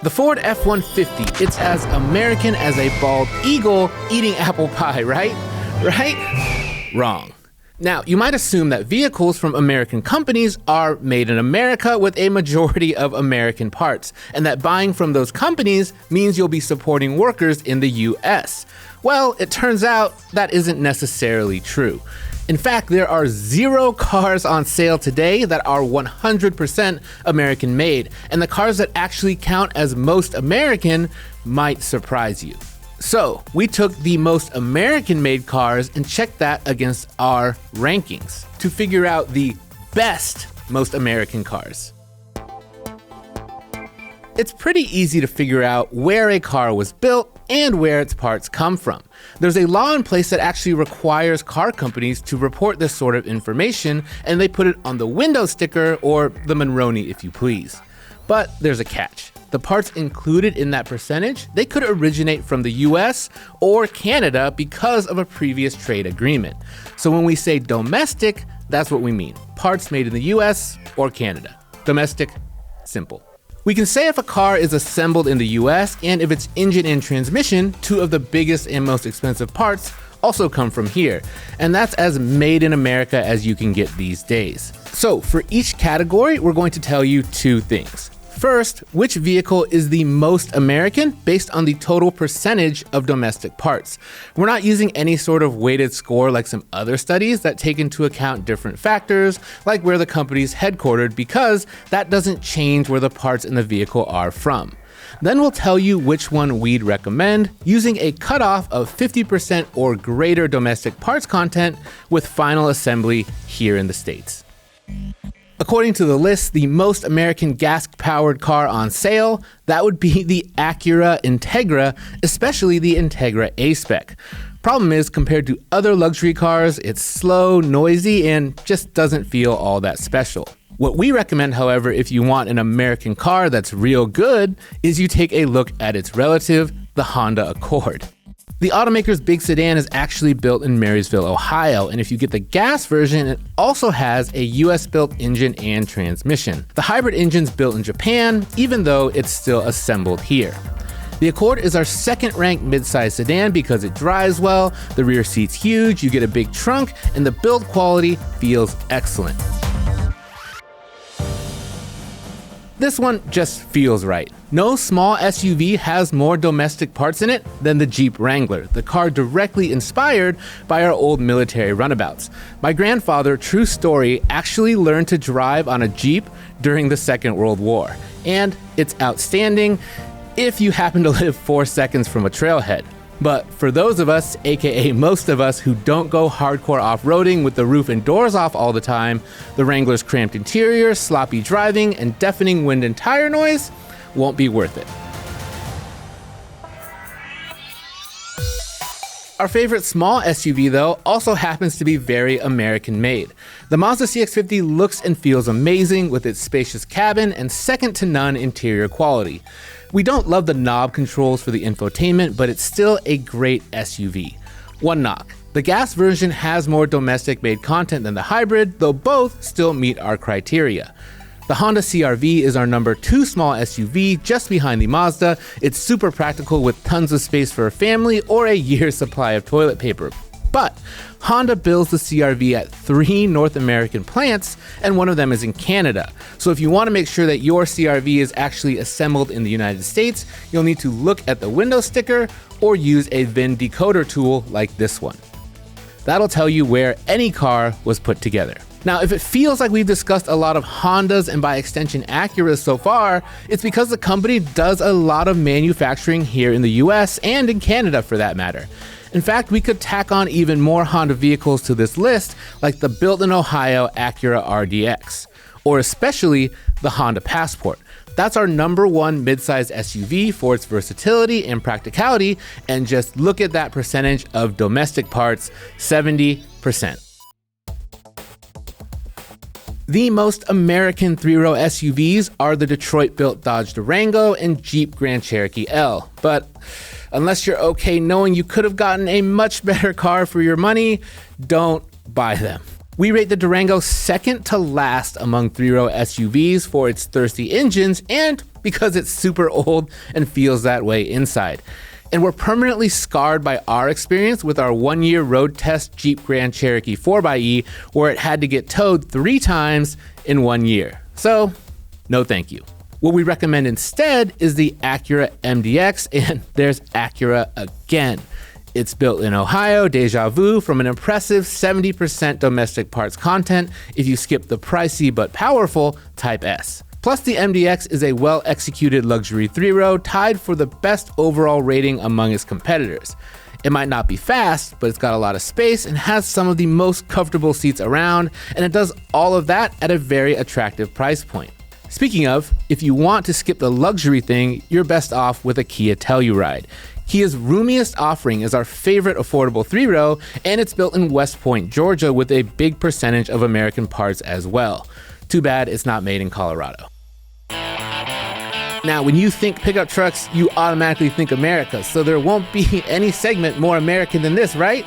The Ford F-150, it's as American as a bald eagle eating apple pie, right? Right? Wrong. Now, you might assume that vehicles from American companies are made in America with a majority of American parts, and that buying from those companies means you'll be supporting workers in the US. Well, it turns out that isn't necessarily true. In fact, there are 0 cars on sale today that are 100% American made, and the cars that actually count as most American might surprise you. So, we took the most American made cars and checked that against our rankings to figure out the best most American cars. It's pretty easy to figure out where a car was built and where its parts come from. There's a law in place that actually requires car companies to report this sort of information, and they put it on the window sticker, or the Monroney if you please. But there's a catch. The parts included in that percentage, they could originate from the US or Canada because of a previous trade agreement. So when we say domestic, that's what we mean. Parts made in the US or Canada. Domestic, simple. We can say if a car is assembled in the US and if its engine and transmission, 2 of the biggest and most expensive parts, also come from here. And that's as made in America as you can get these days. So for each category, we're going to tell you 2 things. First, which vehicle is the most American based on the total percentage of domestic parts. We're not using any sort of weighted score like some other studies that take into account different factors, like where the company's headquartered, because that doesn't change where the parts in the vehicle are from. Then we'll tell you which one we'd recommend, using a cutoff of 50% or greater domestic parts content with final assembly here in the States. According to the list, the most American gas-powered car on sale, that would be the Acura Integra, especially the Integra A-Spec. Problem is, compared to other luxury cars, it's slow, noisy, and just doesn't feel all that special. What we recommend, however, if you want an American car that's real good, is you take a look at its relative, the Honda Accord. The automaker's big sedan is actually built in Marysville, Ohio, and if you get the gas version, it also has a US-built engine and transmission. The hybrid engine's built in Japan, even though it's still assembled here. The Accord is our second-ranked midsize sedan because it drives well, the rear seat's huge, you get a big trunk, and the build quality feels excellent. This one just feels right. No small SUV has more domestic parts in it than the Jeep Wrangler, the car directly inspired by our old military runabouts. My grandfather, true story, actually learned to drive on a Jeep during the Second World War. And it's outstanding if you happen to live 4 seconds from a trailhead. But for those of us, aka most of us, who don't go hardcore off-roading with the roof and doors off all the time, the Wrangler's cramped interior, sloppy driving, and deafening wind and tire noise won't be worth it. Our favorite small SUV, though, also happens to be very American-made. The Mazda CX-50 looks and feels amazing with its spacious cabin and second-to-none interior quality. We don't love the knob controls for the infotainment, but it's still a great SUV. One knock: the gas version has more domestic-made content than the hybrid, though both still meet our criteria. The Honda CR-V is our number 2 small SUV, just behind the Mazda. It's super practical with tons of space for a family or a year's supply of toilet paper. But Honda builds the CR-V at 3 North American plants, and one of them is in Canada. So if you want to make sure that your CR-V is actually assembled in the United States, you'll need to look at the window sticker or use a VIN decoder tool like this one. That'll tell you where any car was put together. Now, if it feels like we've discussed a lot of Hondas and by extension Acuras so far, it's because the company does a lot of manufacturing here in the US and in Canada for that matter. In fact, we could tack on even more Honda vehicles to this list, like the built in Ohio Acura RDX, or especially the Honda Passport. That's our number 1 midsize SUV for its versatility and practicality, and just look at that percentage of domestic parts, 70%. The most American 3-row SUVs are the Detroit-built Dodge Durango and Jeep Grand Cherokee L, but unless you're okay knowing you could have gotten a much better car for your money, don't buy them. We rate the Durango second to last among 3-row SUVs for its thirsty engines and because it's super old and feels that way inside. And we're permanently scarred by our experience with our 1-year road test Jeep Grand Cherokee 4xe, where it had to get towed 3 times in 1 year. So, no thank you. What we recommend instead is the Acura MDX, and there's Acura again. It's built in Ohio, deja vu, from an impressive 70% domestic parts content if you skip the pricey but powerful Type S. Plus, the MDX is a well-executed luxury 3-row tied for the best overall rating among its competitors. It might not be fast, but it's got a lot of space and has some of the most comfortable seats around, and it does all of that at a very attractive price point. Speaking of, if you want to skip the luxury thing, you're best off with a Kia Telluride. Kia's roomiest offering is our favorite affordable 3-row, and it's built in West Point, Georgia, with a big percentage of American parts as well. Too bad it's not made in Colorado. Now, when you think pickup trucks, you automatically think America, so there won't be any segment more American than this, right?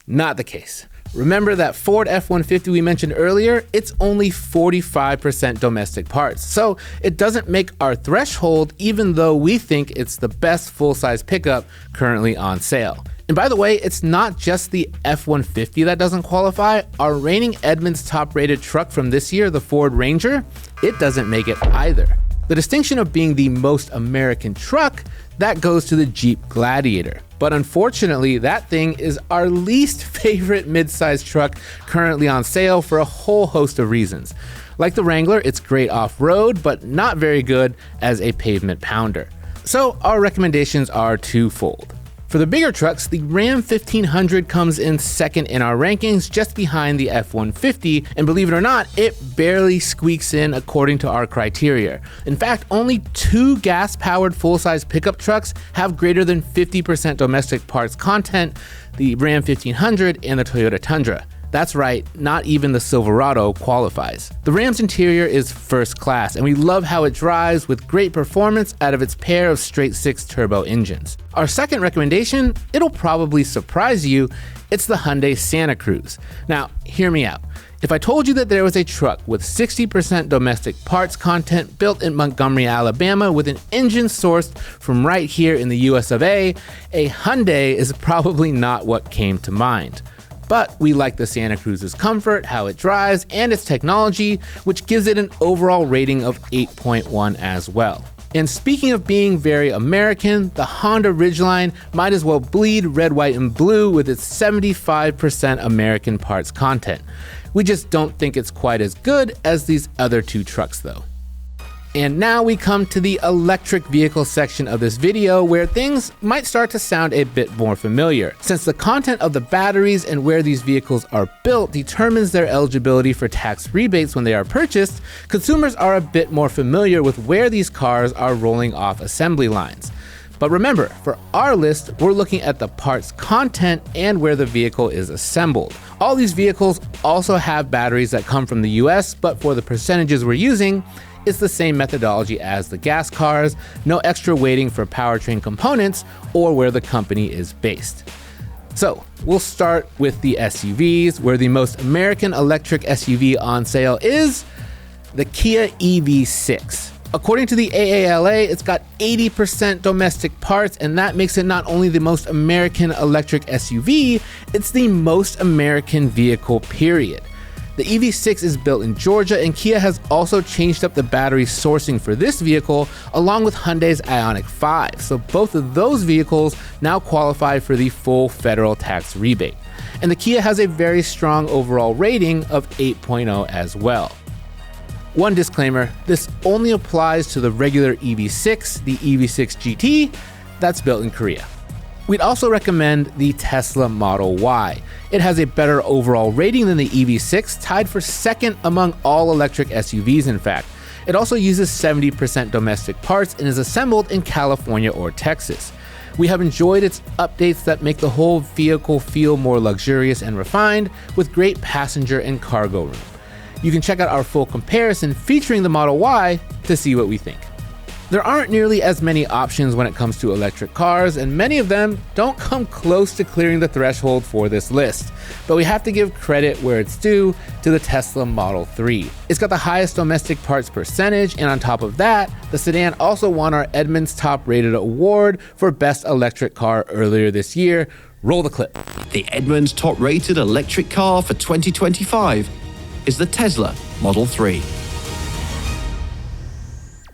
Not the case. Remember that Ford F-150 we mentioned earlier? It's only 45% domestic parts, so it doesn't make our threshold even though we think it's the best full-size pickup currently on sale. And by the way, it's not just the F-150 that doesn't qualify. Our reigning Edmunds top-rated truck from this year, the Ford Ranger, it doesn't make it either. The distinction of being the most American truck, that goes to the Jeep Gladiator. But unfortunately, that thing is our least favorite mid-sized truck currently on sale for a whole host of reasons. Like the Wrangler, it's great off-road, but not very good as a pavement pounder. So our recommendations are twofold. For the bigger trucks, the Ram 1500 comes in second in our rankings, just behind the F-150, and believe it or not, it barely squeaks in according to our criteria. In fact, only 2 gas-powered full-size pickup trucks have greater than 50% domestic parts content, the Ram 1500 and the Toyota Tundra. That's right, not even the Silverado qualifies. The Ram's interior is first class, and we love how it drives with great performance out of its pair of straight-six turbo engines. Our second recommendation, it'll probably surprise you, it's the Hyundai Santa Cruz. Now, hear me out. If I told you that there was a truck with 60% domestic parts content built in Montgomery, Alabama with an engine sourced from right here in the US of A Hyundai is probably not what came to mind. But we like the Santa Cruz's comfort, how it drives, and its technology, which gives it an overall rating of 8.1 as well. And speaking of being very American, the Honda Ridgeline might as well bleed red, white, and blue with its 75% American parts content. We just don't think it's quite as good as these other 2 trucks though. And now we come to the electric vehicle section of this video, where things might start to sound a bit more familiar. Since the content of the batteries and where these vehicles are built determines their eligibility for tax rebates when they are purchased, consumers are a bit more familiar with where these cars are rolling off assembly lines. But remember, for our list, we're looking at the parts content and where the vehicle is assembled. All these vehicles also have batteries that come from the US, but for the percentages we're using, it's the same methodology as the gas cars, no extra waiting for powertrain components or where the company is based. So we'll start with the SUVs, where the most American electric SUV on sale is the Kia EV6. According to the AALA, it's got 80% domestic parts, and that makes it not only the most American electric SUV, it's the most American vehicle, period. The EV6 is built in Georgia, and Kia has also changed up the battery sourcing for this vehicle, along with Hyundai's Ioniq 5. So both of those vehicles now qualify for the full federal tax rebate. And the Kia has a very strong overall rating of 8.0 as well. One disclaimer, this only applies to the regular EV6, the EV6 GT, that's built in Korea. We'd also recommend the Tesla Model Y. It has a better overall rating than the EV6, tied for second among all electric SUVs in fact. It also uses 70% domestic parts and is assembled in California or Texas. We have enjoyed its updates that make the whole vehicle feel more luxurious and refined, with great passenger and cargo room. You can check out our full comparison featuring the Model Y to see what we think. There aren't nearly as many options when it comes to electric cars, and many of them don't come close to clearing the threshold for this list. But we have to give credit where it's due to the Tesla Model 3. It's got the highest domestic parts percentage, and on top of that, the sedan also won our Edmunds Top Rated Award for Best Electric Car earlier this year. Roll the clip. The Edmunds Top Rated Electric Car for 2025 is the Tesla Model 3.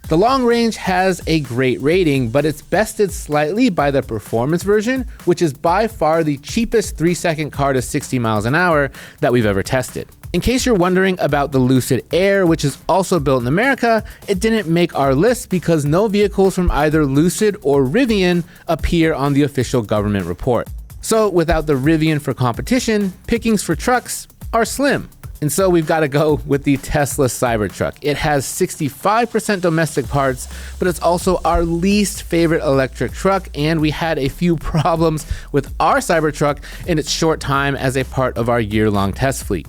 The long range has a great rating, but it's bested slightly by the performance version, which is by far the cheapest 3-second car to 60 miles an hour that we've ever tested. In case you're wondering about the Lucid Air, which is also built in America, it didn't make our list because no vehicles from either Lucid or Rivian appear on the official government report. So without the Rivian for competition, pickings for trucks are slim. And so we've got to go with the Tesla Cybertruck. It has 65% domestic parts, but it's also our least favorite electric truck, and we had a few problems with our Cybertruck in its short time as a part of our year-long test fleet.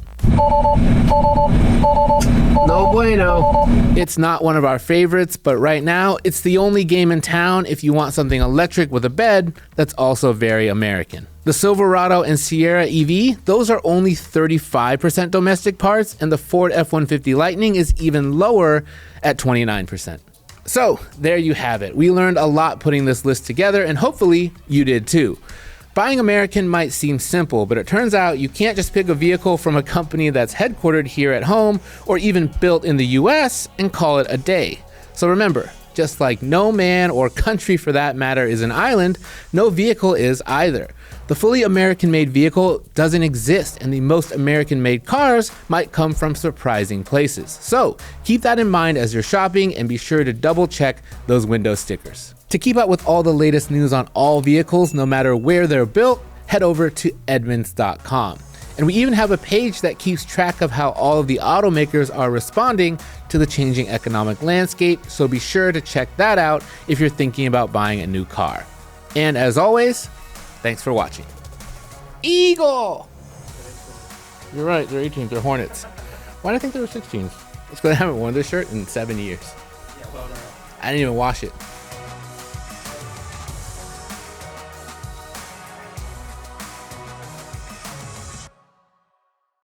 No bueno. It's not one of our favorites, but right now it's the only game in town if you want something electric with a bed that's also very American. The Silverado and Sierra EV, those are only 35% domestic parts, and the Ford F-150 Lightning is even lower at 29%. So there you have it. We learned a lot putting this list together, and hopefully you did too. Buying American might seem simple, but it turns out you can't just pick a vehicle from a company that's headquartered here at home or even built in the US and call it a day. So remember, just like no man or country for that matter is an island, no vehicle is either. The fully American-made vehicle doesn't exist, and the most American-made cars might come from surprising places. So keep that in mind as you're shopping, and be sure to double check those window stickers. To keep up with all the latest news on all vehicles, no matter where they're built, head over to Edmunds.com. And we even have a page that keeps track of how all of the automakers are responding to the changing economic landscape, so be sure to check that out if you're thinking about buying a new car. And as always, thanks for watching. Eagle! You're right, they're 18s, they're Hornets. Why do I think they were 16s? It's because I haven't worn this shirt in 7 years. I didn't even wash it.